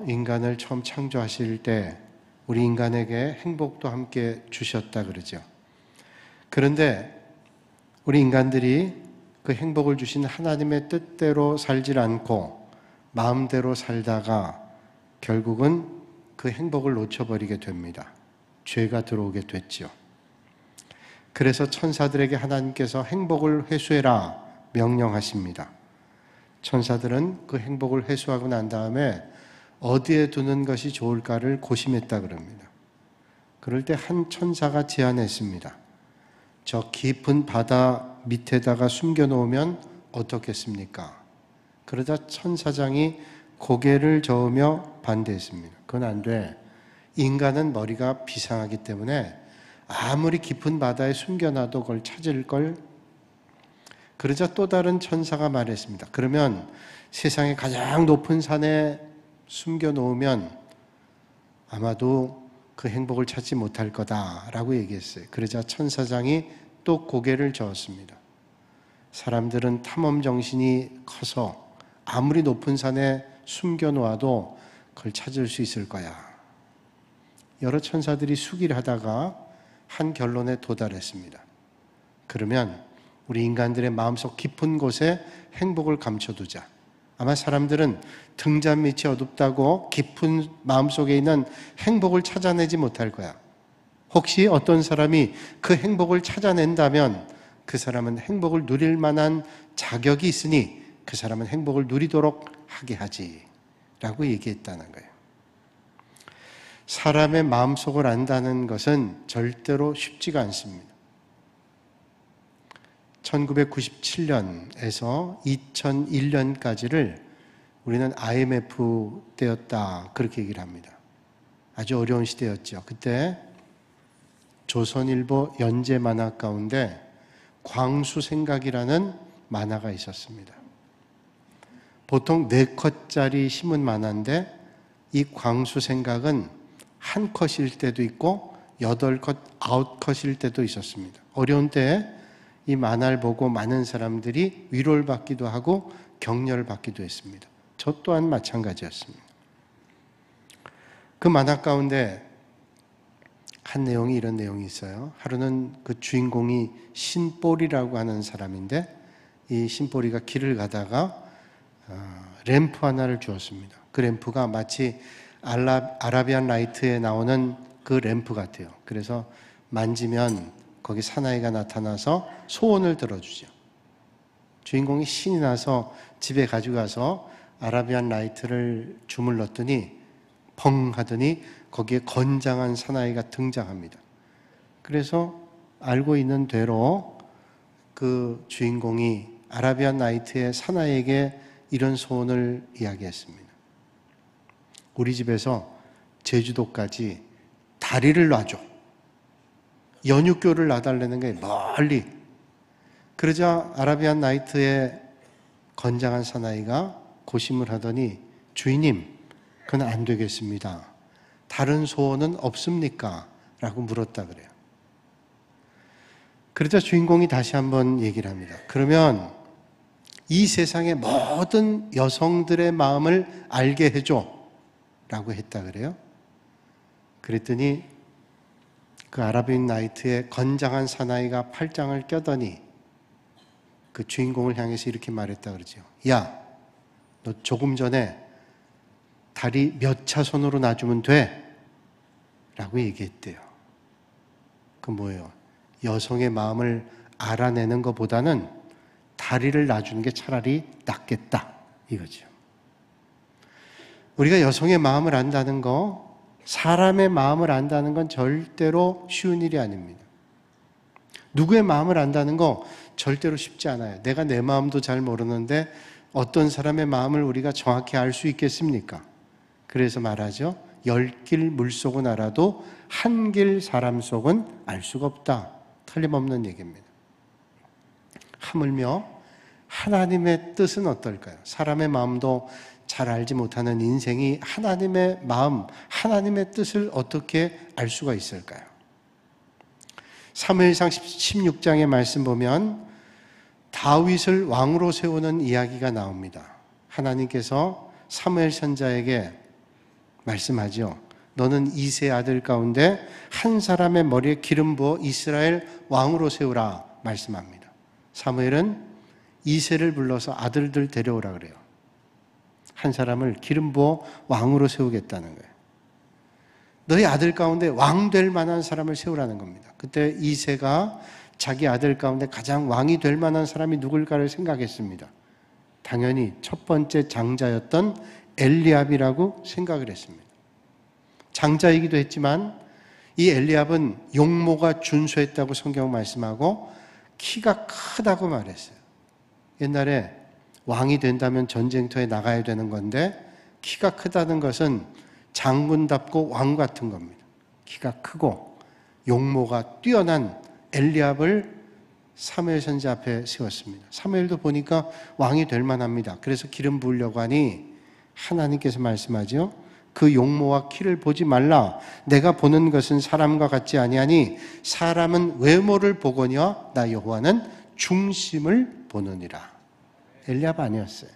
인간을 처음 창조하실 때 우리 인간에게 행복도 함께 주셨다 그러죠. 그런데 우리 인간들이 그 행복을 주신 하나님의 뜻대로 살질 않고 마음대로 살다가 결국은 그 행복을 놓쳐버리게 됩니다. 죄가 들어오게 됐죠. 그래서 천사들에게 하나님께서 행복을 회수해라 명령하십니다. 천사들은 그 행복을 회수하고 난 다음에 어디에 두는 것이 좋을까를 고심했다 그럽니다. 그럴 때 한 천사가 제안했습니다. 저 깊은 바다 밑에다가 숨겨놓으면 어떻겠습니까? 그러자 천사장이 고개를 저으며 반대했습니다. 그건 안 돼. 인간은 머리가 비상하기 때문에 아무리 깊은 바다에 숨겨놔도 그걸 찾을걸. 그러자 또 다른 천사가 말했습니다. 그러면 세상의 가장 높은 산에 숨겨놓으면 아마도 그 행복을 찾지 못할 거다라고 얘기했어요. 그러자 천사장이 또 고개를 저었습니다. 사람들은 탐험 정신이 커서 아무리 높은 산에 숨겨놓아도 그걸 찾을 수 있을 거야. 여러 천사들이 수기를 하다가 한 결론에 도달했습니다. 그러면 우리 인간들의 마음속 깊은 곳에 행복을 감춰두자. 아마 사람들은 등잔 밑이 어둡다고 깊은 마음속에 있는 행복을 찾아내지 못할 거야. 혹시 어떤 사람이 그 행복을 찾아낸다면 그 사람은 행복을 누릴 만한 자격이 있으니 그 사람은 행복을 누리도록 하게 하지 라고 얘기했다는 거예요. 사람의 마음속을 안다는 것은 절대로 쉽지가 않습니다. 1997년에서 2001년까지를 우리는 IMF 때였다 그렇게 얘기를 합니다. 아주 어려운 시대였죠. 그때 조선일보 연재 만화 가운데 광수생각이라는 만화가 있었습니다. 보통 4컷짜리 신문 만화인데 이 광수생각은 한 컷일 때도 있고 8컷, 9컷일 때도 있었습니다. 어려운 때에 이 만화를 보고 많은 사람들이 위로를 받기도 하고 격려를 받기도 했습니다. 저 또한 마찬가지였습니다. 그 만화 가운데 한 내용이 이런 내용이 있어요. 하루는 그 주인공이 신보리라고 하는 사람인데 이 신보리가 길을 가다가 램프 하나를 주었습니다. 그 램프가 마치 아라비안 라이트에 나오는 그 램프 같아요. 그래서 만지면 거기 사나이가 나타나서 소원을 들어주죠. 주인공이 신이 나서 집에 가지고 가서 아라비안 라이트를 주물렀더니 펑 하더니 거기에 건장한 사나이가 등장합니다. 그래서 알고 있는 대로 그 주인공이 아라비안 라이트의 사나이에게 이런 소원을 이야기했습니다. 우리 집에서 제주도까지 다리를 놔줘. 연육교를 놔달라는 게 멀리. 그러자 아라비안 나이트의 건장한 사나이가 고심을 하더니 주인님, 그건 안 되겠습니다. 다른 소원은 없습니까? 라고 물었다 그래요. 그러자 주인공이 다시 한번 얘기를 합니다. 그러면 이 세상의 모든 여성들의 마음을 알게 해줘 라고 했다 그래요. 그랬더니 그 아라비안 나이트의 건장한 사나이가 팔짱을 껴더니 그 주인공을 향해서 이렇게 말했다 그러죠. 야, 너 조금 전에 다리 몇 차선으로 놔주면 돼? 라고 얘기했대요. 그 뭐예요? 여성의 마음을 알아내는 것보다는 다리를 놔주는 게 차라리 낫겠다 이거죠. 우리가 여성의 마음을 안다는 거, 사람의 마음을 안다는 건 절대로 쉬운 일이 아닙니다. 누구의 마음을 안다는 거 절대로 쉽지 않아요. 내가 내 마음도 잘 모르는데 어떤 사람의 마음을 우리가 정확히 알 수 있겠습니까? 그래서 말하죠. 10길 물속은 알아도 한 길 사람 속은 알 수가 없다. 틀림없는 얘기입니다. 하물며 하나님의 뜻은 어떨까요? 사람의 마음도 잘 알지 못하는 인생이 하나님의 마음, 하나님의 뜻을 어떻게 알 수가 있을까요? 사무엘상 16장의 말씀 보면 다윗을 왕으로 세우는 이야기가 나옵니다. 하나님께서 사무엘 선지자에게 말씀하죠. 너는 이새의 아들 가운데 한 사람의 머리에 기름 부어 이스라엘 왕으로 세우라 말씀합니다. 사무엘은 이새를 불러서 아들들 데려오라 그래요. 한 사람을 기름 부어 왕으로 세우겠다는 거예요. 너희 아들 가운데 왕 될 만한 사람을 세우라는 겁니다. 그때 이새가 자기 아들 가운데 가장 왕이 될 만한 사람이 누굴까를 생각했습니다. 당연히 첫 번째 장자였던 엘리압이라고 생각을 했습니다. 장자이기도 했지만 이 엘리압은 용모가 준수했다고 성경 말씀하고 키가 크다고 말했어요. 옛날에 왕이 된다면 전쟁터에 나가야 되는 건데 키가 크다는 것은 장군답고 왕 같은 겁니다. 키가 크고 용모가 뛰어난 엘리압을 사무엘 선지 앞에 세웠습니다. 사무엘도 보니까 왕이 될 만합니다. 그래서 기름 부으려고 하니 하나님께서 말씀하죠. 그 용모와 키를 보지 말라. 내가 보는 것은 사람과 같지 아니하니 사람은 외모를 보거니와 나 여호와는 중심을 보느니라. 엘리압 아니었어요.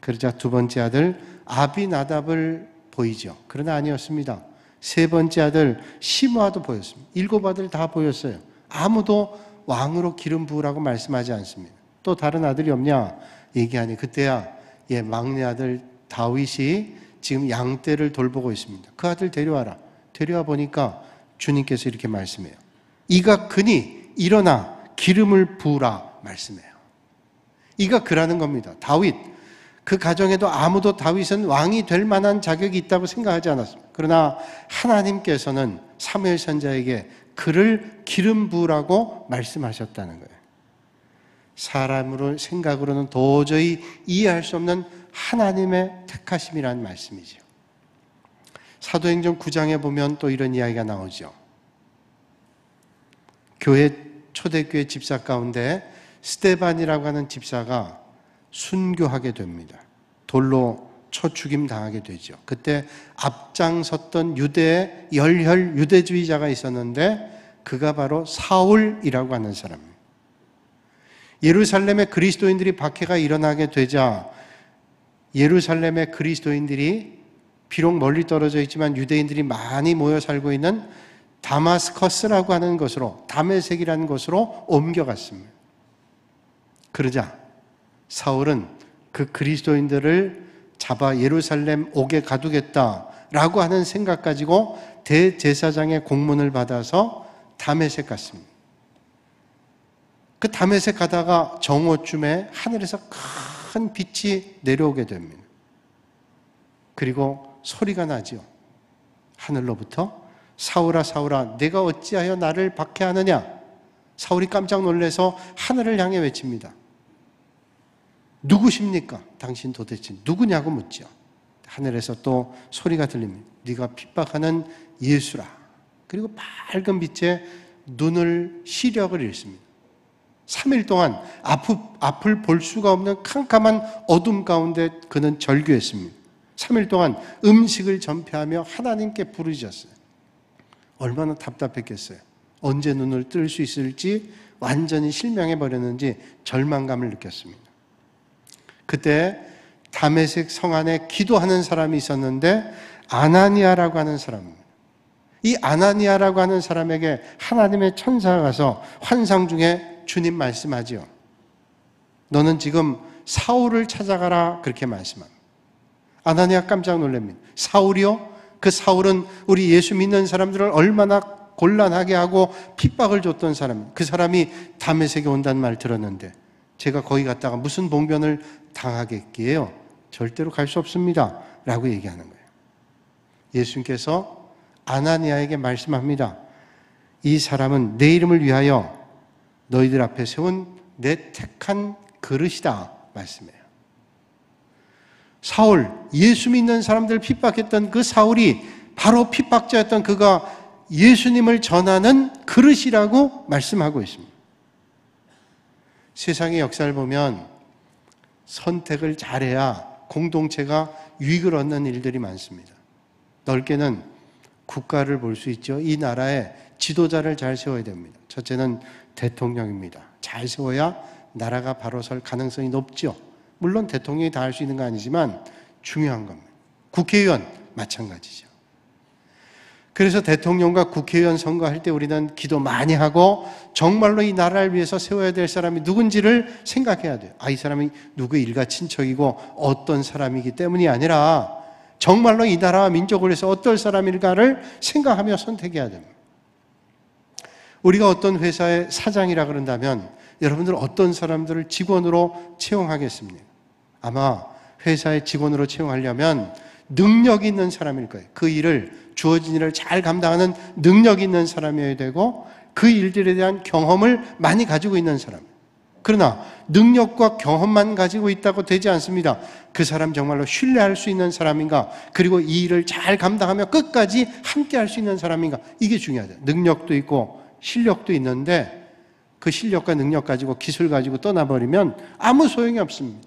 그러자 두 번째 아들 아비나답을 보이죠. 그러나 아니었습니다. 세 번째 아들 시므아도 보였습니다. 일곱 아들 다 보였어요. 아무도 왕으로 기름 부으라고 말씀하지 않습니다. 또 다른 아들이 없냐 얘기하니 그때야 막내 아들 다윗이 지금 양떼를 돌보고 있습니다. 그 아들 데려와라. 데려와 보니까 주님께서 이렇게 말씀해요. 이가 그니 일어나 기름을 부으라 말씀해요. 이가 그라는 겁니다. 다윗, 그 가정에도 아무도 다윗은 왕이 될 만한 자격이 있다고 생각하지 않았습니다. 그러나 하나님께서는 사무엘 선지자에게 그를 기름 부으라고 말씀하셨다는 거예요. 사람으로 생각으로는 도저히 이해할 수 없는 하나님의 택하심이라는 말씀이죠. 사도행전 9장에 보면 또 이런 이야기가 나오죠. 초대교회 집사 가운데 스데반이라고 하는 집사가 순교하게 됩니다. 돌로 쳐 죽임 당하게 되죠. 그때 앞장섰던 유대의 열혈 유대주의자가 있었는데 그가 바로 사울이라고 하는 사람입니다. 예루살렘에 그리스도인들이 박해가 일어나게 되자 예루살렘의 그리스도인들이 비록 멀리 떨어져 있지만 유대인들이 많이 모여 살고 있는 다마스커스라고 하는 곳으로, 다메섹이라는 곳으로 옮겨갔습니다. 그러자 사울은 그 그리스도인들을 잡아 예루살렘 옥에 가두겠다라고 하는 생각 가지고 대제사장의 공문을 받아서 다메섹 갔습니다. 그 다메섹 가다가 정오쯤에 하늘에서 큰 빛이 내려오게 됩니다. 그리고 소리가 나죠. 하늘로부터 사울아 사울아 내가 어찌하여 나를 박해하느냐. 사울이 깜짝 놀라서 하늘을 향해 외칩니다. 누구십니까? 당신 도대체 누구냐고 묻죠. 하늘에서 또 소리가 들립니다. 네가 핍박하는 예수라. 그리고 밝은 빛에 눈을 시력을 잃습니다. 3일 동안 앞을 볼 수가 없는 캄캄한 어둠 가운데 그는 절규했습니다. 3일 동안 음식을 전폐하며 하나님께 부르짖었어요. 얼마나 답답했겠어요. 언제 눈을 뜰 수 있을지 완전히 실명해버렸는지 절망감을 느꼈습니다. 그때 다메섹 성 안에 기도하는 사람이 있었는데 아나니아라고 하는 사람입니다. 이 아나니아라고 하는 사람에게 하나님의 천사가 가서 환상 중에 주님 말씀하지요. 너는 지금 사울을 찾아가라 그렇게 말씀합니다. 아나니아 깜짝 놀랍니다. 사울이요? 그 사울은 우리 예수 믿는 사람들을 얼마나 곤란하게 하고 핍박을 줬던 사람입니다. 그 사람이 다메섹에 온다는 말 들었는데 제가 거기 갔다가 무슨 봉변을 당하겠기에요? 절대로 갈 수 없습니다 라고 얘기하는 거예요. 예수님께서 아나니아에게 말씀합니다. 이 사람은 내 이름을 위하여 너희들 앞에 세운 내 택한 그릇이다 말씀해요. 사울, 예수 믿는 사람들 핍박했던 그 사울이 바로 핍박자였던 그가 예수님을 전하는 그릇이라고 말씀하고 있습니다. 세상의 역사를 보면 선택을 잘해야 공동체가 유익을 얻는 일들이 많습니다. 넓게는 국가를 볼 수 있죠. 이 나라의 지도자를 잘 세워야 됩니다. 첫째는 대통령입니다. 잘 세워야 나라가 바로 설 가능성이 높죠. 물론 대통령이 다 할 수 있는 거 아니지만 중요한 겁니다. 국회의원 마찬가지죠. 그래서 대통령과 국회의원 선거할 때 우리는 기도 많이 하고 정말로 이 나라를 위해서 세워야 될 사람이 누군지를 생각해야 돼요. 이 사람이 누구의 일가 친척이고 어떤 사람이기 때문이 아니라 정말로 이 나라와 민족을 위해서 어떤 사람일까를 생각하며 선택해야 됩니다. 우리가 어떤 회사의 사장이라 그런다면 여러분들 어떤 사람들을 직원으로 채용하겠습니까? 아마 회사의 직원으로 채용하려면 능력이 있는 사람일 거예요. 그 일을, 주어진 일을 잘 감당하는 능력이 있는 사람이어야 되고 그 일들에 대한 경험을 많이 가지고 있는 사람. 그러나 능력과 경험만 가지고 있다고 되지 않습니다. 그 사람 정말로 신뢰할 수 있는 사람인가? 그리고 이 일을 잘 감당하며 끝까지 함께 할 수 있는 사람인가? 이게 중요하죠. 능력도 있고 실력도 있는데 그 실력과 능력 가지고 기술 가지고 떠나버리면 아무 소용이 없습니다.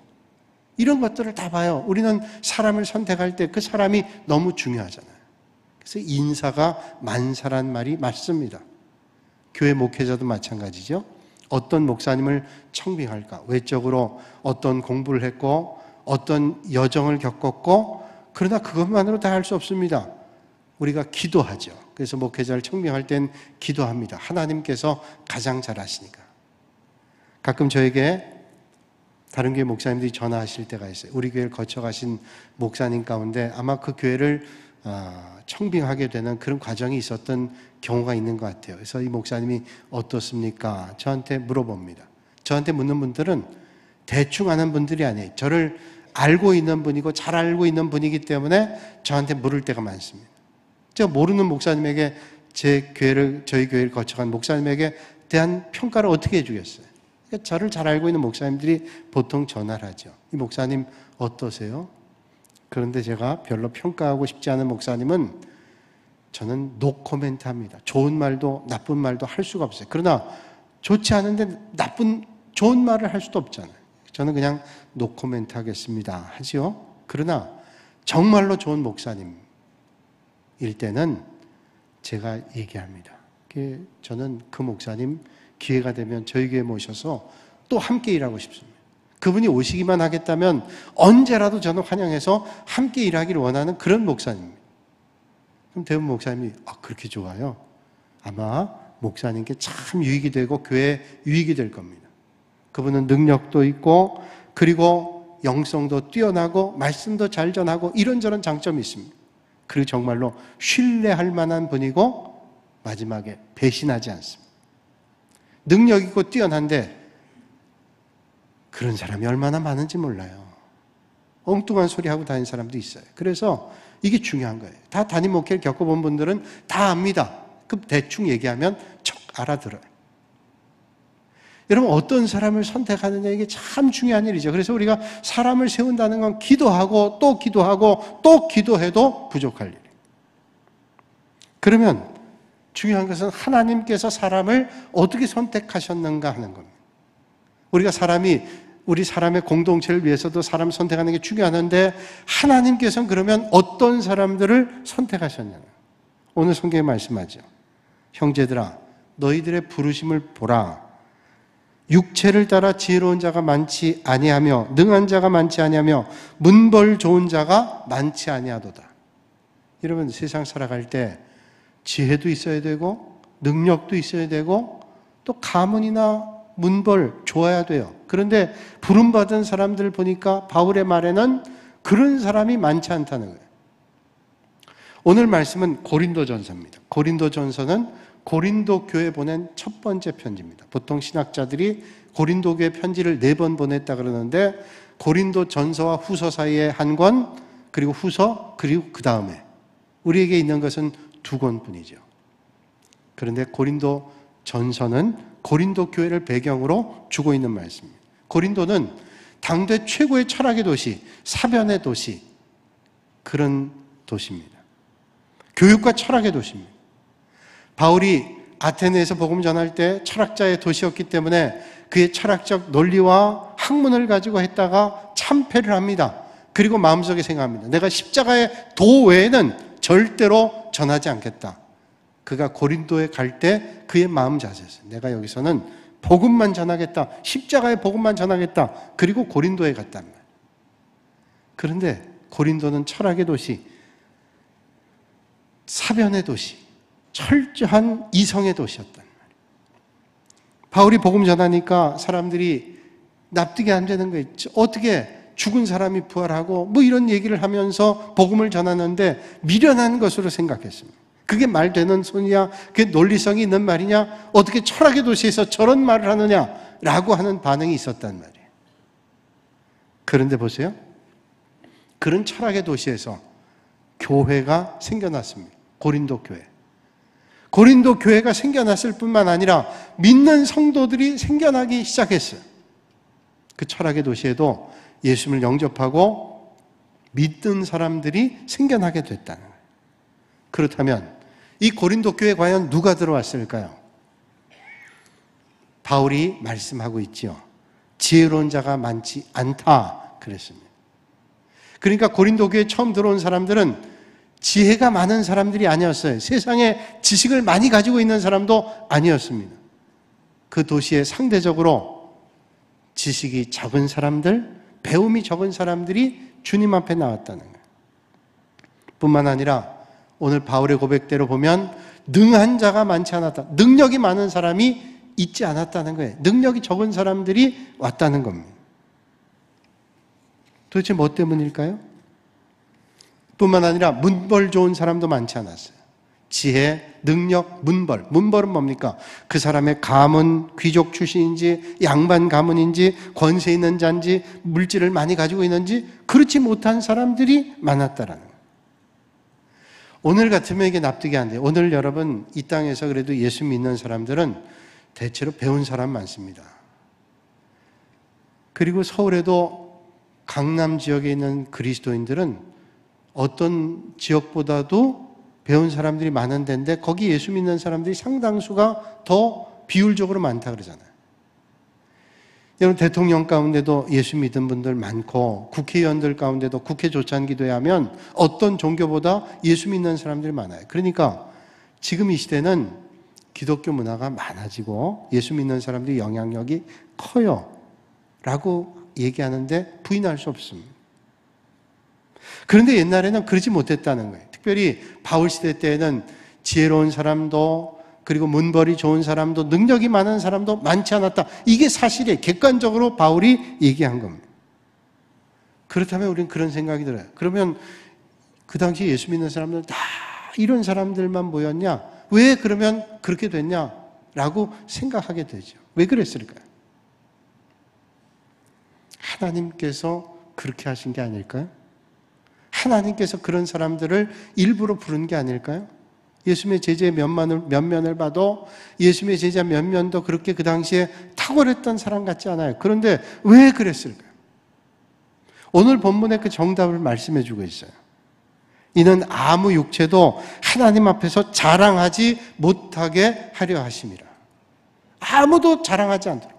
이런 것들을 다 봐요. 우리는 사람을 선택할 때 그 사람이 너무 중요하잖아요. 그래서 인사가 만사란 말이 맞습니다. 교회 목회자도 마찬가지죠. 어떤 목사님을 청빙할까? 외적으로 어떤 공부를 했고 어떤 여정을 겪었고 그러나 그것만으로 다 할 수 없습니다. 우리가 기도하죠. 그래서 목회자를 청빙할 땐 기도합니다. 하나님께서 가장 잘 아시니까. 가끔 저에게 다른 교회 목사님들이 전화하실 때가 있어요. 우리 교회를 거쳐가신 목사님 가운데 아마 그 교회를 청빙하게 되는 그런 과정이 있었던 경우가 있는 것 같아요. 그래서 이 목사님이 어떻습니까? 저한테 물어봅니다. 저한테 묻는 분들은 대충 아는 분들이 아니에요. 저를 알고 있는 분이고 잘 알고 있는 분이기 때문에 저한테 물을 때가 많습니다. 제가 모르는 목사님에게 저희 교회를 거쳐간 목사님에게 대한 평가를 어떻게 해주겠어요? 그러니까 저를 잘 알고 있는 목사님들이 보통 전화를 하죠. 이 목사님 어떠세요? 그런데 제가 별로 평가하고 싶지 않은 목사님은 저는 노코멘트 합니다. 좋은 말도 나쁜 말도 할 수가 없어요. 그러나 좋지 않은데 좋은 말을 할 수도 없잖아요. 저는 그냥 노코멘트 하겠습니다 하지요. 그러나 정말로 좋은 목사님일 때는 제가 얘기합니다. 저는 그 목사님 기회가 되면 저희 교회에 모셔서 또 함께 일하고 싶습니다. 그분이 오시기만 하겠다면 언제라도 저는 환영해서 함께 일하기를 원하는 그런 목사님입니다. 그럼 대부분 목사님이 그렇게 좋아요? 아마 목사님께 참 유익이 되고 교회에 유익이 될 겁니다. 그분은 능력도 있고 그리고 영성도 뛰어나고 말씀도 잘 전하고 이런저런 장점이 있습니다. 그리고 정말로 신뢰할 만한 분이고 마지막에 배신하지 않습니다. 능력 있고 뛰어난데 그런 사람이 얼마나 많은지 몰라요. 엉뚱한 소리 하고 다니는 사람도 있어요. 그래서 이게 중요한 거예요. 다 담임 목회를 겪어본 분들은 다 압니다. 그 대충 얘기하면 척 알아들어요. 여러분 어떤 사람을 선택하느냐 이게 참 중요한 일이죠. 그래서 우리가 사람을 세운다는 건 기도하고 또 기도하고 또 기도해도 부족할 일이에요. 그러면 중요한 것은 하나님께서 사람을 어떻게 선택하셨는가 하는 겁니다. 우리 사람의 공동체를 위해서도 사람 선택하는 게 중요하는데 하나님께서는 그러면 어떤 사람들을 선택하셨냐. 오늘 성경에 말씀하죠. 형제들아 너희들의 부르심을 보라. 육체를 따라 지혜로운 자가 많지 아니하며 능한 자가 많지 아니하며 문벌 좋은 자가 많지 아니하도다. 여러분 세상 살아갈 때 지혜도 있어야 되고 능력도 있어야 되고 또 가문이나 문벌 좋아야 돼요. 그런데 부름받은 사람들 보니까 바울의 말에는 그런 사람이 많지 않다는 거예요. 오늘 말씀은 고린도전서입니다. 고린도전서는 고린도 교회 보낸 첫 번째 편지입니다. 보통 신학자들이 고린도 교회 편지를 4번 보냈다 그러는데 고린도전서와 후서 사이에 한 권, 그리고 후서, 그리고 그 다음에 우리에게 있는 것은 2권뿐이죠. 그런데 고린도 전서는 고린도 교회를 배경으로 주고 있는 말씀입니다. 고린도는 당대 최고의 철학의 도시, 사변의 도시, 그런 도시입니다. 교육과 철학의 도시입니다. 바울이 아테네에서 복음 전할 때 철학자의 도시였기 때문에 그의 철학적 논리와 학문을 가지고 했다가 참패를 합니다. 그리고 마음속에 생각합니다. 내가 십자가의 도 외에는 절대로 전하지 않겠다. 그가 고린도에 갈 때 그의 마음 자세였어요. 내가 여기서는 복음만 전하겠다. 십자가의 복음만 전하겠다. 그리고 고린도에 갔단 말이에요. 그런데 고린도는 철학의 도시, 사변의 도시, 철저한 이성의 도시였단 말이에요. 바울이 복음 전하니까 사람들이 납득이 안 되는 거예요. 어떻게 죽은 사람이 부활하고 뭐 이런 얘기를 하면서 복음을 전하는데 미련한 것으로 생각했습니다. 그게 말 되는 소리냐? 그게 논리성이 있는 말이냐? 어떻게 철학의 도시에서 저런 말을 하느냐라고 하는 반응이 있었단 말이에요. 그런데 보세요. 그런 철학의 도시에서 교회가 생겨났습니다. 고린도 교회. 고린도 교회가 생겨났을 뿐만 아니라 믿는 성도들이 생겨나기 시작했어요. 그 철학의 도시에도 예수님을 영접하고 믿는 사람들이 생겨나게 됐다는 거예요. 그렇다면 이 고린도 교회에 과연 누가 들어왔을까요? 바울이 말씀하고 있지요. 지혜로운 자가 많지 않다 그랬습니다. 그러니까 고린도 교회에 처음 들어온 사람들은 지혜가 많은 사람들이 아니었어요. 세상에 지식을 많이 가지고 있는 사람도 아니었습니다. 그 도시에 상대적으로 지식이 적은 사람들, 배움이 적은 사람들이 주님 앞에 나왔다는 거예요. 뿐만 아니라 오늘 바울의 고백대로 보면 능한 자가 많지 않았다. 능력이 많은 사람이 있지 않았다는 거예요. 능력이 적은 사람들이 왔다는 겁니다. 도대체 뭐 때문일까요? 뿐만 아니라 문벌 좋은 사람도 많지 않았어요. 지혜, 능력, 문벌. 문벌은 뭡니까? 그 사람의 가문, 귀족 출신인지, 양반 가문인지, 권세 있는 자인지, 물질을 많이 가지고 있는지, 그렇지 못한 사람들이 많았다라는 거예요. 오늘 같으면 이게 납득이 안 돼요. 오늘 여러분 이 땅에서 그래도 예수 믿는 사람들은 대체로 배운 사람 많습니다. 그리고 서울에도 강남 지역에 있는 그리스도인들은 어떤 지역보다도 배운 사람들이 많은 데인데 거기 예수 믿는 사람들이 상당수가 더 비율적으로 많다 그러잖아요. 여러분 대통령 가운데도 예수 믿은 분들 많고 국회의원들 가운데도 국회 조찬 기도회 하면 어떤 종교보다 예수 믿는 사람들이 많아요. 그러니까 지금 이 시대는 기독교 문화가 많아지고 예수 믿는 사람들이 영향력이 커요 라고 얘기하는데 부인할 수 없습니다. 그런데 옛날에는 그러지 못했다는 거예요. 특별히 바울 시대 때에는 지혜로운 사람도 그리고 문벌이 좋은 사람도 능력이 많은 사람도 많지 않았다. 이게 사실이에요. 객관적으로 바울이 얘기한 겁니다. 그렇다면 우리는 그런 생각이 들어요. 그러면 그 당시 예수 믿는 사람들 다 이런 사람들만 모였냐? 왜 그러면 그렇게 됐냐? 라고 생각하게 되죠. 왜 그랬을까요? 하나님께서 그렇게 하신 게 아닐까요? 하나님께서 그런 사람들을 일부러 부른 게 아닐까요? 예수님의 제자의 면면을 봐도 예수님의 제자 면면도 그렇게 그 당시에 탁월했던 사람 같지 않아요. 그런데 왜 그랬을까요? 오늘 본문의 그 정답을 말씀해 주고 있어요. 이는 아무 육체도 하나님 앞에서 자랑하지 못하게 하려 하심이라. 아무도 자랑하지 않도록.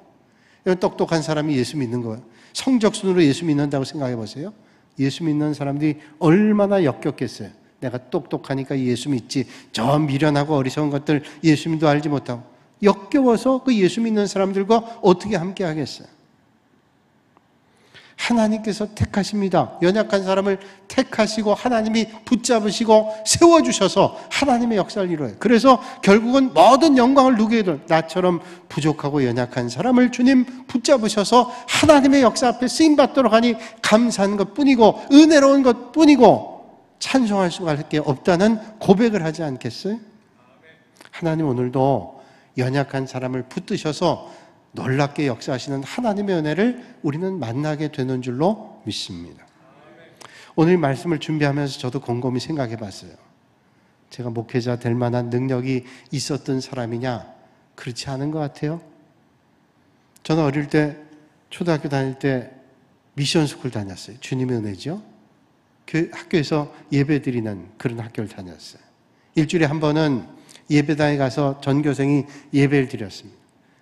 똑똑한 사람이 예수 믿는 거예요. 성적순으로 예수 믿는다고 생각해 보세요. 예수 믿는 사람들이 얼마나 역겹겠어요. 내가 똑똑하니까 예수 믿지. 저 미련하고 어리석은 것들 예수님도 알지 못하고. 역겨워서 그 예수 믿는 사람들과 어떻게 함께 하겠어요? 하나님께서 택하십니다. 연약한 사람을 택하시고 하나님이 붙잡으시고 세워주셔서 하나님의 역사를 이루어요. 그래서 결국은 모든 영광을 누구에게 들 나처럼 부족하고 연약한 사람을 주님 붙잡으셔서 하나님의 역사 앞에 쓰임받도록 하니 감사한 것뿐이고 은혜로운 것뿐이고 찬송할 수밖에 없다는 고백을 하지 않겠어요? 하나님 오늘도 연약한 사람을 붙드셔서 놀랍게 역사하시는 하나님의 은혜를 우리는 만나게 되는 줄로 믿습니다. 오늘 말씀을 준비하면서 저도 곰곰이 생각해 봤어요. 제가 목회자 될 만한 능력이 있었던 사람이냐? 그렇지 않은 것 같아요. 저는 어릴 때 초등학교 다닐 때 미션스쿨 다녔어요. 주님의 은혜죠. 그 학교에서 예배 드리는 그런 학교를 다녔어요. 일주일에 한 번은 예배당에 가서 전교생이 예배를 드렸습니다.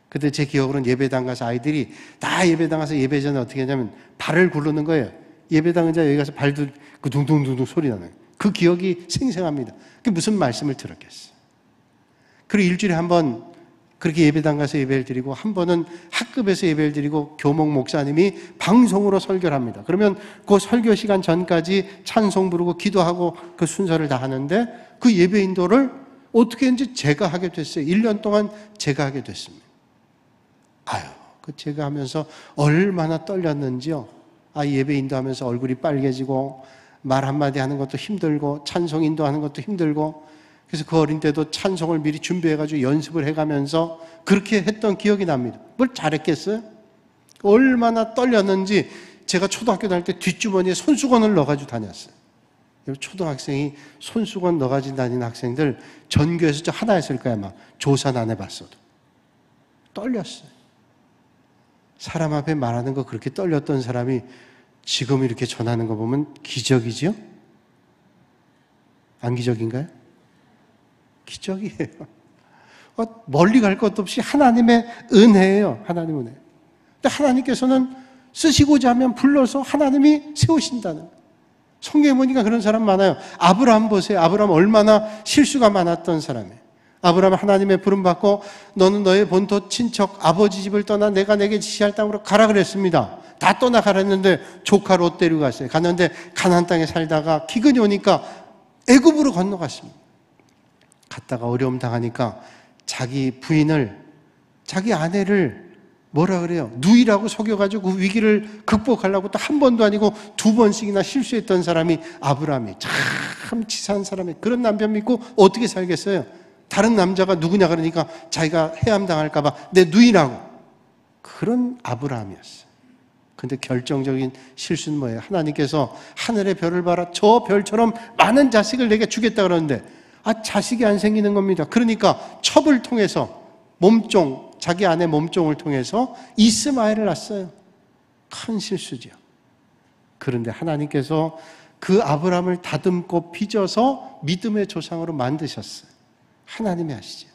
그때 제 기억으로는 예배당 가서 아이들이 다 예배당 가서 예배 전에 어떻게 하냐면 발을 굴르는 거예요. 예배당 의자 여기 가서 발도 그 둥둥둥둥 소리 나는 거예요. 그 기억이 생생합니다. 그게 무슨 말씀을 들었겠어요. 그리고 일주일에 한 번 그렇게 예배당 가서 예배를 드리고, 한 번은 학급에서 예배를 드리고 교목 목사님이 방송으로 설교를 합니다. 그러면 그 설교 시간 전까지 찬송 부르고 기도하고 그 순서를 다 하는데, 그 예배 인도를 어떻게 했는지 제가 하게 됐어요. 1년 동안 제가 하게 됐습니다. 그 제가 하면서 얼마나 떨렸는지요. 예배 인도하면서 얼굴이 빨개지고 말 한마디 하는 것도 힘들고 찬송 인도하는 것도 힘들고, 그래서 그 어린 때도 찬송을 미리 준비해가지고 연습을 해가면서 그렇게 했던 기억이 납니다. 뭘 잘했겠어요? 얼마나 떨렸는지 제가 초등학교 다닐 때 뒷주머니에 손수건을 넣어가지고 다녔어요. 초등학생이 손수건 넣어가지고 다니는 학생들 전교에서 저 하나였을 거야 아마. 조사는 안 해봤어도. 떨렸어요. 사람 앞에 말하는 거 그렇게 떨렸던 사람이 지금 이렇게 전하는 거 보면 기적이죠? 안 기적인가요? 기적이에요. 멀리 갈 것도 없이 하나님의 은혜예요. 하나님 은혜. 근데 하나님께서는 쓰시고자 하면 불러서 하나님이 세우신다는 거예요. 성경에 보니까 그런 사람 많아요. 아브라함 보세요. 아브라함 얼마나 실수가 많았던 사람이에요. 아브라함 하나님의 부름 받고 너는 너의 본토 친척 아버지 집을 떠나 내가 내게 지시할 땅으로 가라 그랬습니다. 다 떠나가라 했는데 조카 롯 데리고 갔어요. 갔는데 가나안 땅에 살다가 기근이 오니까 애굽으로 건너갔습니다. 갔다가 어려움 당하니까 자기 부인을, 자기 아내를 뭐라 그래요? 누이라고 속여가지고 그 위기를 극복하려고 또 한 번도 아니고 두 번씩이나 실수했던 사람이 아브라함이 참 치사한 사람이, 그런 남편 믿고 어떻게 살겠어요? 다른 남자가 누구냐 그러니까 자기가 해함당할까봐 내 누이라고. 그런 아브라함이었어요. 근데 결정적인 실수는 뭐예요? 하나님께서 하늘의 별을 봐라. 저 별처럼 많은 자식을 내게 주겠다 그러는데 자식이 안 생기는 겁니다. 그러니까 첩을 통해서 몸종, 자기 아내 몸종을 통해서 이스마엘을 낳았어요. 큰 실수죠. 그런데 하나님께서 그 아브라함을 다듬고 빚어서 믿음의 조상으로 만드셨어요. 하나님이 하시죠.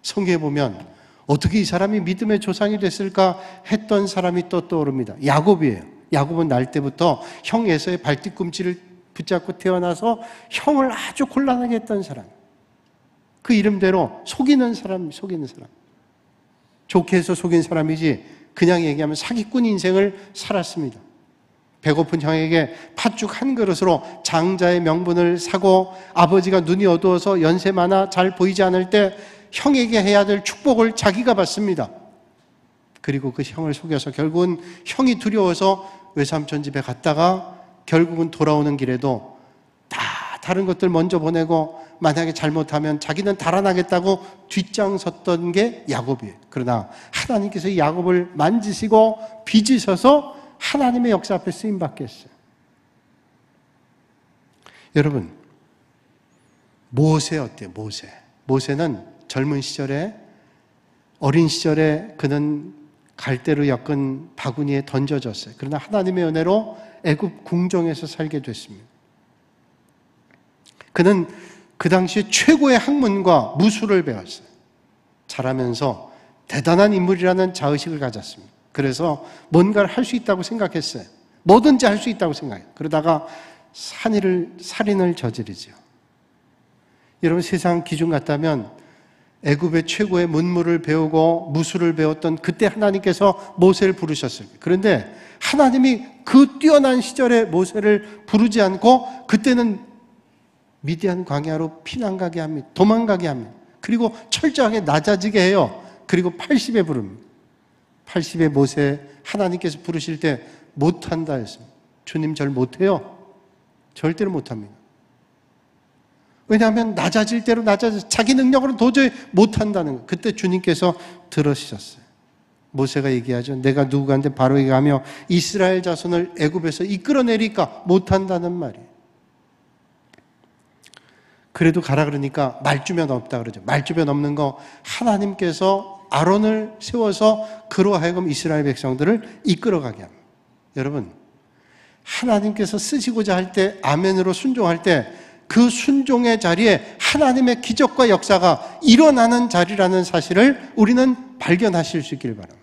성경에 보면 어떻게 이 사람이 믿음의 조상이 됐을까 했던 사람이 또 떠오릅니다. 야곱이에요. 야곱은 날 때부터 형 에서의 발뒤꿈치를 붙잡고 태어나서 형을 아주 곤란하게 했던 사람. 그 이름대로 속이는 사람. 좋게 해서 속인 사람이지 그냥 얘기하면 사기꾼 인생을 살았습니다. 배고픈 형에게 팥죽 한 그릇으로 장자의 명분을 사고, 아버지가 눈이 어두워서 연세 많아 잘 보이지 않을 때 형에게 해야 될 축복을 자기가 받습니다. 그리고 그 형을 속여서 결국은 형이 두려워서 외삼촌 집에 갔다가 결국은 돌아오는 길에도 다 다른 것들 먼저 보내고 만약에 잘못하면 자기는 달아나겠다고 뒷장 섰던 게 야곱이에요. 그러나 하나님께서 야곱을 만지시고 빚으셔서 하나님의 역사 앞에 쓰임받게 했어요. 여러분, 모세 어때요? 모세는 젊은 시절에, 어린 시절에 그는 갈대로 엮은 바구니에 던져졌어요. 그러나 하나님의 은혜로 애굽 궁정에서 살게 됐습니다. 그는 그 당시 최고의 학문과 무술을 배웠어요. 자라면서 대단한 인물이라는 자의식을 가졌습니다. 그래서 뭔가를 할 수 있다고 생각했어요. 뭐든지 할 수 있다고 생각해요. 그러다가 살인을 저지르죠. 여러분, 세상 기준 같다면 애굽의 최고의 문물을 배우고 무술을 배웠던 그때 하나님께서 모세를 부르셨어요. 그런데 하나님이 그 뛰어난 시절에 모세를 부르지 않고 그때는 미디안 광야로 피난 가게 합니다. 도망가게 합니다. 그리고 철저하게 낮아지게 해요. 그리고 80에 부릅니다. 80에 모세 하나님께서 부르실 때 못한다 했습니다. 주님 절 못해요. 절대로 못합니다. 왜냐하면 낮아질 대로 자기 능력으로 도저히 못한다는 거예요. 그때 주님께서 들으셨어요. 모세가 얘기하죠. 내가 누구한테 바로에게 가며 이스라엘 자손을 애굽에서 이끌어내리까? 못한다는 말이에요. 그래도 가라 그러니까 말주변 없다 그러죠. 말주변 없는 거 하나님께서 아론을 세워서 그로 하여금 이스라엘 백성들을 이끌어가게 합니다. 여러분, 하나님께서 쓰시고자 할 때, 아멘으로 순종할 때 그 순종의 자리에 하나님의 기적과 역사가 일어나는 자리라는 사실을 우리는 발견하실 수 있기를 바랍니다.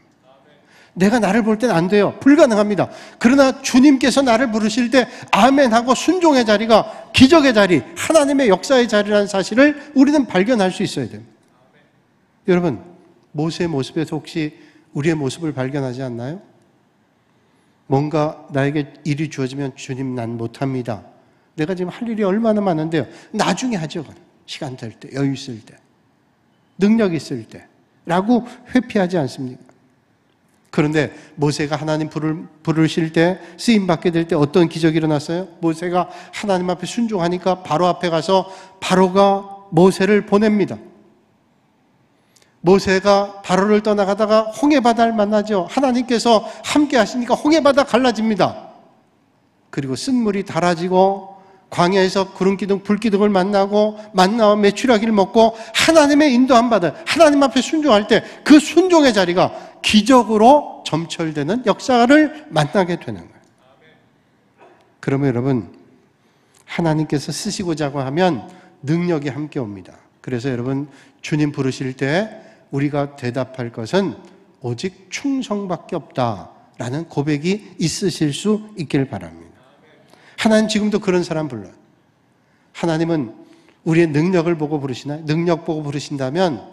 내가 나를 볼 때는 안 돼요. 불가능합니다. 그러나 주님께서 나를 부르실 때 아멘하고 순종의 자리가 기적의 자리, 하나님의 역사의 자리라는 사실을 우리는 발견할 수 있어야 됩니다. 여러분, 모세의 모습에서 혹시 우리의 모습을 발견하지 않나요? 뭔가 나에게 일이 주어지면 주님 난 못합니다. 내가 지금 할 일이 얼마나 많은데요. 나중에 하죠. 시간 될 때, 여유 있을 때, 능력 있을 때 라고 회피하지 않습니까? 그런데 모세가 하나님 부르실 때, 쓰임받게 될 때 어떤 기적이 일어났어요? 모세가 하나님 앞에 순종하니까 바로 앞에 가서 바로가 모세를 보냅니다. 모세가 바로를 떠나가다가 홍해바다를 만나죠. 하나님께서 함께 하시니까 홍해바다 갈라집니다. 그리고 쓴물이 달아지고 광야에서 구름기둥, 불기둥을 만나고 만나와 메추라기를 먹고 하나님의 인도함 받아 하나님 앞에 순종할 때 그 순종의 자리가 기적으로 점철되는 역사를 만나게 되는 거예요. 그러면 여러분, 하나님께서 쓰시고자 하면 능력이 함께 옵니다. 그래서 여러분, 주님 부르실 때 우리가 대답할 것은 오직 충성밖에 없다라는 고백이 있으실 수 있길 바랍니다. 하나님 지금도 그런 사람 불러요. 하나님은 우리의 능력을 보고 부르시나요? 능력 보고 부르신다면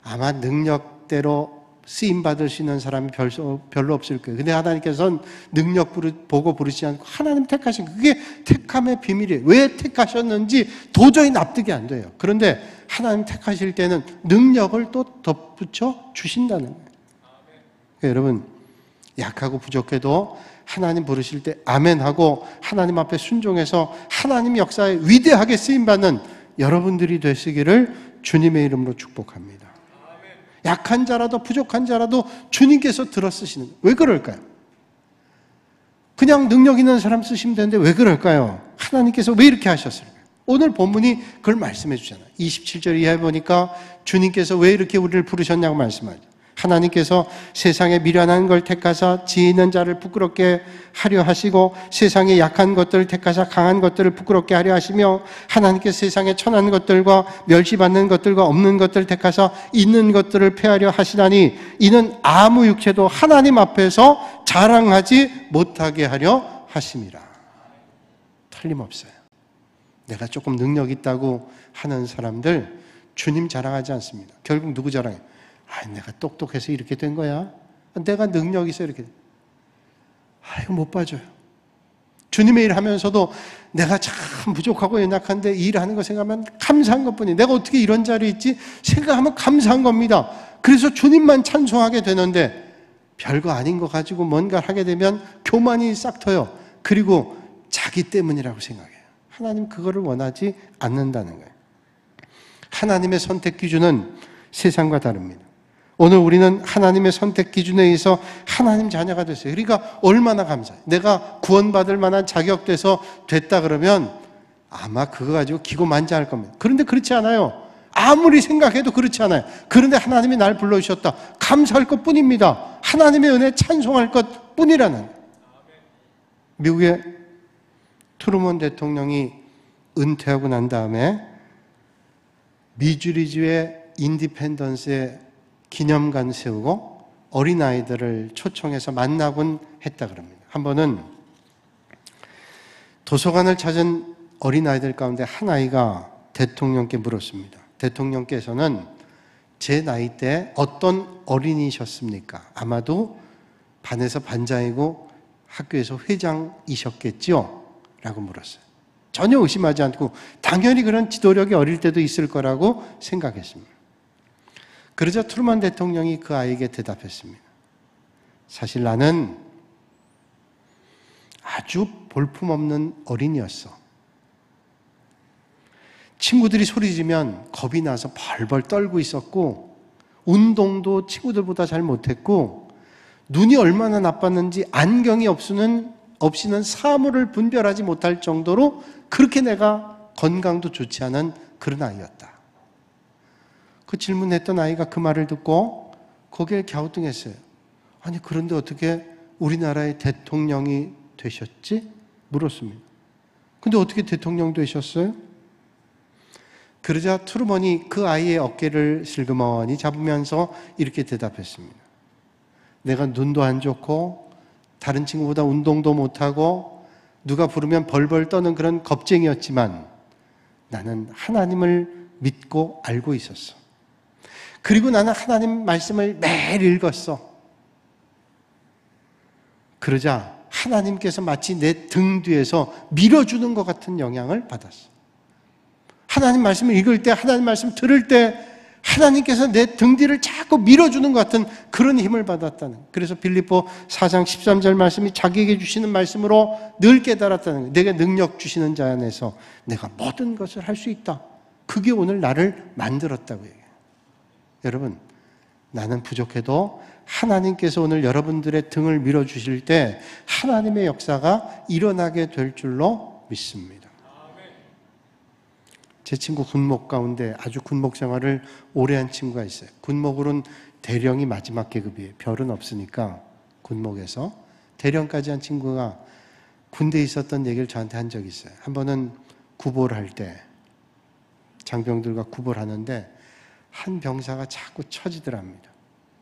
아마 능력대로 쓰임받을 수 있는 사람이 별로 없을 거예요. 근데 하나님께서는 능력 보고 부르시지 않고 하나님 택하신 거예요. 그게 택함의 비밀이에요. 왜 택하셨는지 도저히 납득이 안 돼요. 그런데 하나님 택하실 때는 능력을 또 덧붙여 주신다는 거예요. 그러니까 여러분, 약하고 부족해도 하나님 부르실 때 아멘하고 하나님 앞에 순종해서 하나님 역사에 위대하게 쓰임받는 여러분들이 되시기를 주님의 이름으로 축복합니다. 약한 자라도 부족한 자라도 주님께서 들어 쓰시는 거예요. 왜 그럴까요? 그냥 능력 있는 사람 쓰시면 되는데 왜 그럴까요? 하나님께서 왜 이렇게 하셨을까요? 오늘 본문이 그걸 말씀해 주잖아요. 27절 이하에 보니까 주님께서 왜 이렇게 우리를 부르셨냐고 말씀하죠. 하나님께서 세상에 미련한 걸 택하사 지혜 있는 자를 부끄럽게 하려 하시고 세상에 약한 것들을 택하사 강한 것들을 부끄럽게 하려 하시며 하나님께서 세상에 천한 것들과 멸시받는 것들과 없는 것들을 택하사 있는 것들을 폐하려 하시다니 이는 아무 육체도 하나님 앞에서 자랑하지 못하게 하려 하심이라. 틀림없어요. 내가 조금 능력 있다고 하는 사람들 주님 자랑하지 않습니다. 결국 누구 자랑해요? 내가 똑똑해서 이렇게 된 거야. 내가 능력 있어 이렇게. 이거 못 봐줘요. 주님의 일 하면서도 내가 참 부족하고 연약한데 일하는 거 생각하면 감사한 것뿐이에요. 내가 어떻게 이런 자리에 있지 생각하면 감사한 겁니다. 그래서 주님만 찬송하게 되는데 별거 아닌 거 가지고 뭔가를 하게 되면 교만이 싹 터요. 그리고 자기 때문이라고 생각해요. 하나님 그거를 원하지 않는다는 거예요. 하나님의 선택 기준은 세상과 다릅니다. 오늘 우리는 하나님의 선택 기준에 의해서 하나님 자녀가 됐어요. 그러니까 얼마나 감사해요. 내가 구원받을 만한 자격돼서 됐다 그러면 아마 그거 가지고 기고만장할 겁니다. 그런데 그렇지 않아요. 아무리 생각해도 그렇지 않아요. 그런데 하나님이 날 불러주셨다. 감사할 것뿐입니다. 하나님의 은혜 찬송할 것뿐이라는. 미국의 트루먼 대통령이 은퇴하고 난 다음에 미주리주의 인디펜던스에 기념관 세우고 어린아이들을 초청해서 만나곤 했다 그럽니다. 한 번은 도서관을 찾은 어린아이들 가운데 한 아이가 대통령께 물었습니다. 대통령께서는 제 나이 때 어떤 어린이셨습니까? 아마도 반에서 반장이고 학교에서 회장이셨겠죠? 라고 물었어요. 전혀 의심하지 않고 당연히 그런 지도력이 어릴 때도 있을 거라고 생각했습니다. 그러자 트루먼 대통령이 그 아이에게 대답했습니다. 사실 나는 아주 볼품없는 어린이였어. 친구들이 소리지면 겁이 나서 벌벌 떨고 있었고 운동도 친구들보다 잘 못했고 눈이 얼마나 나빴는지 안경이 없이는 사물을 분별하지 못할 정도로 그렇게 내가 건강도 좋지 않은 그런 아이였다. 그 질문했던 아이가 그 말을 듣고 고개를 갸우뚱했어요. 아니 그런데 어떻게 우리나라의 대통령이 되셨지? 물었습니다. 근데 어떻게 대통령 되셨어요? 그러자 트루먼이 그 아이의 어깨를 슬그머니 잡으면서 이렇게 대답했습니다. 내가 눈도 안 좋고 다른 친구보다 운동도 못하고 누가 부르면 벌벌 떠는 그런 겁쟁이였지만 나는 하나님을 믿고 알고 있었어. 그리고 나는 하나님 말씀을 매일 읽었어. 그러자 하나님께서 마치 내 등 뒤에서 밀어주는 것 같은 영향을 받았어. 하나님 말씀을 읽을 때, 하나님 말씀 들을 때 하나님께서 내 등 뒤를 자꾸 밀어주는 것 같은 그런 힘을 받았다는 거예요. 그래서 빌립보 4장 13절 말씀이 자기에게 주시는 말씀으로 늘 깨달았다는 거예요. 내게 능력 주시는 자 안에서 내가 모든 것을 할 수 있다. 그게 오늘 나를 만들었다고 얘기해요. 여러분, 나는 부족해도 하나님께서 오늘 여러분들의 등을 밀어주실 때 하나님의 역사가 일어나게 될 줄로 믿습니다. 제 친구 군목 가운데 아주 군목 생활을 오래 한 친구가 있어요. 군목으로는 대령이 마지막 계급이에요. 별은 없으니까 군목에서 대령까지 한 친구가 군대에 있었던 얘기를 저한테 한 적이 있어요. 한 번은 구보를 할 때 장병들과 구보를 하는데 한 병사가 자꾸 처지더랍니다.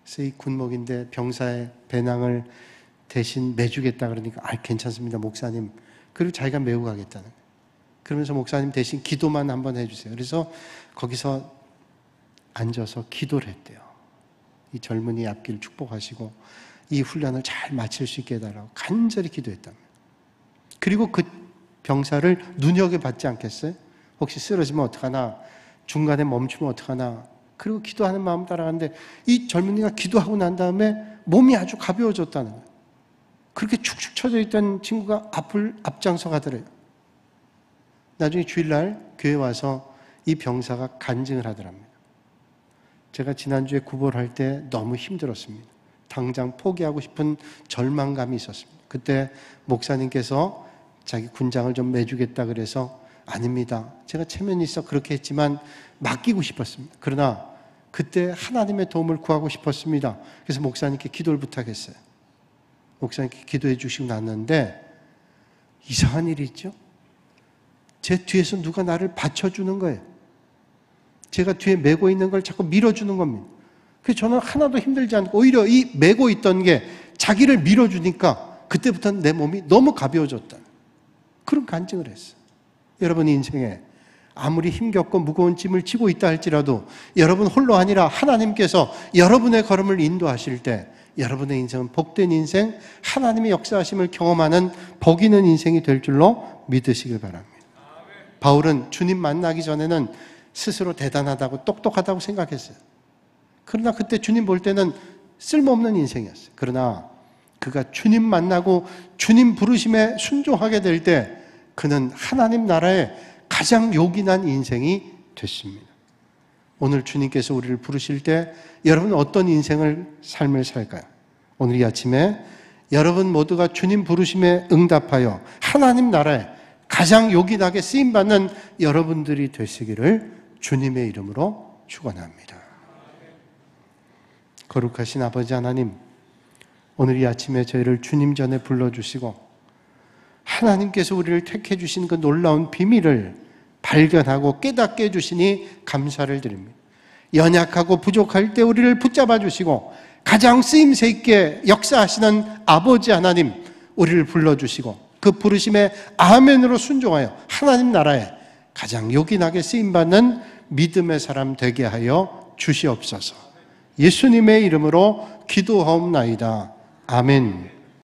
그래서 이 군목인데 병사의 배낭을 대신 매주겠다 그러니까 괜찮습니다 목사님. 그리고 자기가 메고 가겠다는 거예요. 그러면서 목사님 대신 기도만 한번 해주세요. 그래서 거기서 앉아서 기도를 했대요. 이 젊은이 앞길 축복하시고 이 훈련을 잘 마칠 수 있게 해달라고 간절히 기도했답니다. 그리고 그 병사를 눈여겨받지 않겠어요? 혹시 쓰러지면 어떡하나, 중간에 멈추면 어떡하나. 그리고 기도하는 마음 따라가는데 이 젊은이가 기도하고 난 다음에 몸이 아주 가벼워졌다는 거예요. 그렇게 축축 처져 있던 친구가 앞장서 가더래요. 나중에 주일날 교회 와서 이 병사가 간증을 하더랍니다. 제가 지난주에 구보를 할 때 너무 힘들었습니다. 당장 포기하고 싶은 절망감이 있었습니다. 그때 목사님께서 자기 군장을 좀 매주겠다 그래서 아닙니다. 제가 체면이 있어 그렇게 했지만 맡기고 싶었습니다. 그러나 그때 하나님의 도움을 구하고 싶었습니다. 그래서 목사님께 기도를 부탁했어요. 목사님께 기도해 주시고 났는데 이상한 일이 있죠. 제 뒤에서 누가 나를 받쳐주는 거예요. 제가 뒤에 메고 있는 걸 자꾸 밀어주는 겁니다. 그래서 저는 하나도 힘들지 않고 오히려 이 메고 있던 게 자기를 밀어주니까 그때부터 내 몸이 너무 가벼워졌다. 그런 간증을 했어요. 여러분 인생에 아무리 힘겹고 무거운 짐을 지고 있다 할지라도 여러분 홀로 아니라 하나님께서 여러분의 걸음을 인도하실 때 여러분의 인생은 복된 인생, 하나님의 역사하심을 경험하는 복 있는 인생이 될 줄로 믿으시길 바랍니다. 바울은 주님 만나기 전에는 스스로 대단하다고 똑똑하다고 생각했어요. 그러나 그때 주님 볼 때는 쓸모없는 인생이었어요. 그러나 그가 주님 만나고 주님 부르심에 순종하게 될 때 그는 하나님 나라의 가장 요긴한 인생이 됐습니다. 오늘 주님께서 우리를 부르실 때 여러분은 어떤 삶을 살까요? 오늘 이 아침에 여러분 모두가 주님 부르심에 응답하여 하나님 나라에 가장 요긴하게 쓰임받는 여러분들이 되시기를 주님의 이름으로 축원합니다. 거룩하신 아버지 하나님, 오늘 이 아침에 저희를 주님 전에 불러주시고 하나님께서 우리를 택해 주신 그 놀라운 비밀을 발견하고 깨닫게 해주시니 감사를 드립니다. 연약하고 부족할 때 우리를 붙잡아 주시고 가장 쓰임새 있게 역사하시는 아버지 하나님, 우리를 불러주시고 그 부르심에 아멘으로 순종하여 하나님 나라에 가장 요긴하게 쓰임받는 믿음의 사람 되게 하여 주시옵소서. 예수님의 이름으로 기도하옵나이다. 아멘.